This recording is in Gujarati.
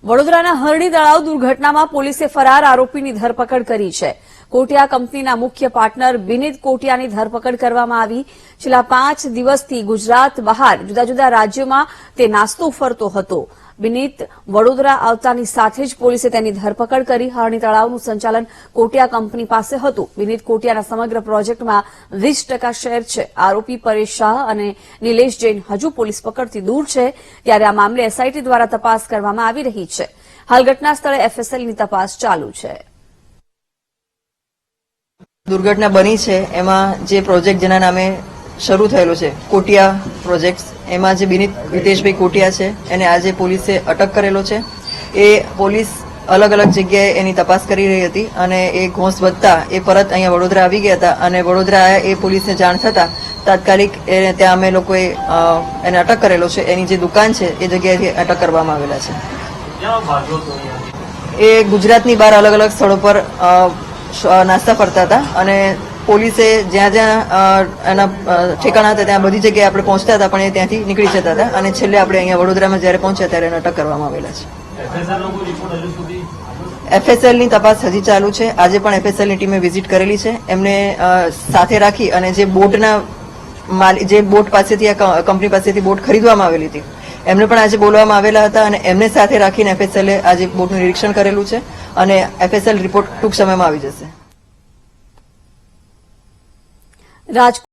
વડોદરાના હરણી તળાવ દુર્ઘટનામાં પોલીસે ફરાર આરોપીની ધરપકડ કરી છે. કોટિયા કંપનીના મુખ્ય પાર્ટનર બિનિત કોટિયાની ધરપકડ કરવામાં આવી. છેલ્લા 5 દિવસથી ગુજરાત બહાર જુદા જુદા રાજ્યોમાં તે નાસ્તો ફરતો હતો. બિનિત વડોદરા આવતાની સાથે જ પોલીસે તેની ધરપકડ કરી. હરણી તળાવનું સંચાલન કોટિયા કંપની પાસે હતું. બિનિત કોટિયાના સમગ્ર પ્રોજેક્ટમાં 20% શેર છે. આરોપી પરેશ શાહ અને નિલેશ જૈન હજુ પોલીસ પકડથી દૂર છે, ત્યારે આ મામલે એસઆઈટી દ્વારા તપાસ કરવામાં આવી રહી છે. હાલ ઘટના સ્થળે એફએસએલની તપાસ ચાલુ છે. દુર્ઘટના બની છે એમાં જે પ્રોજેક્ટ જેના નામે શરૂ થયેલો છે કોટિયા પ્રોજેક્ટ્સ, એમાં જે બિનિત હિતેશભાઈ કોટિયા છે એને આજે પોલીસે અટક કરેલો છે. એ પોલીસ અલગ અલગ જગ્યાએ એની તપાસ કરી રહી હતી અને એ ઘોંસ વધતા એ પરત અહીંયા વડોદરા આવી ગયા હતા અને વડોદરા એ પોલીસને જાણ થતા તાત્કાલિક ત્યાં અમે લોકોએ એને અટક કરેલો છે. એની જે દુકાન છે એ જગ્યાએથી અટક કરવામાં આવેલા છે. એ ગુજરાતની બહાર અલગ અલગ સ્થળો પર નાસ્તા ફરતા હતા અને પોલીસે જ્યાં જ્યાં એના ઠેકાણા હતા ત્યાં બધી જગ્યાએ આપણે પહોંચતા હતા, પણ એ ત્યાંથી નીકળી જતા હતા અને છેલ્લે આપણે અહીંયા વડોદરામાં જ્યારે પહોંચ્યા ત્યારે એને અટક કરવામાં આવેલા છે. એફએસએલની તપાસ હજી ચાલુ છે. આજે પણ એફએસએલની ટીમે વિઝિટ કરેલી છે. એમને સાથે રાખી અને જે બોટ પાસેથી આ કંપની પાસેથી બોટ ખરીદવામાં આવેલી હતી એમને પણ આજે બોલવામાં આવેલા હતા અને એમને સાથે રાખીને એફએસએલે આજે બોટનું નિરીક્ષણ કરેલું છે અને એફએસએલ રિપોર્ટ ટૂંક સમયમાં આવી જશે.